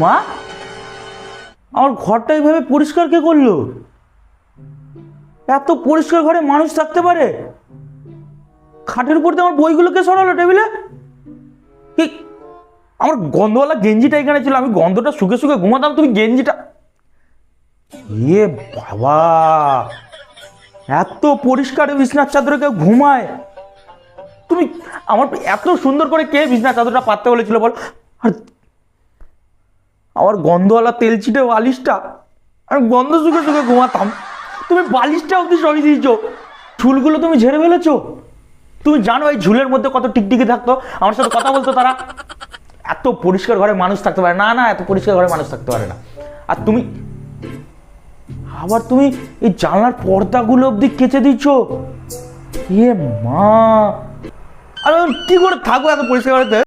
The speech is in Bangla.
মা, আমার ঘরটা এইভাবে পরিষ্কার কে করলো? এত পরিষ্কার ঘরে মানুষ থাকতে পারে? খাটের উপর দিয়ে আমার বইগুলো কে সরালো টেবিলে? কি আমার গন্ধওয়ালা গেঞ্জিটা এখানে ছিল, আমি গন্ধটা শুকে শুকে ঘুমাতাম, তুমি গেঞ্জিটা... এ বাবা, এত পরিষ্কার বিছনার চাদরে কেউ ঘুমায়? তুমি আমার এত সুন্দর করে কে বিছনার চাদরটা পাততে বলেছিল বল? আর আমার গন্ধওয়ালা তেল ছিটে বালিশটা, আমি গন্ধ শুকে শুকে ঘুমাতাম, তুমি বালিশটা অব্দি সরিয়ে দিয়েছো। ঝুলগুলো তুমি ঝেড়ে ফেলেছো। তুমি জানো এই ঝুলের মধ্যে কত টিকটিকি থাকতো, আমার সাথে কথা বলতো তারা। এত পরিষ্কার ঘরে মানুষ থাকতে পারে না? না, এত পরিষ্কার ঘরে মানুষ থাকতে পারে না। আর তুমি আবার তুমি এই জানলার পর্দাগুলো অব্দি কেচে দিচ্ছ। এ মা, আরে কি করে থাকবো এত পরিষ্কার ঘরেতে?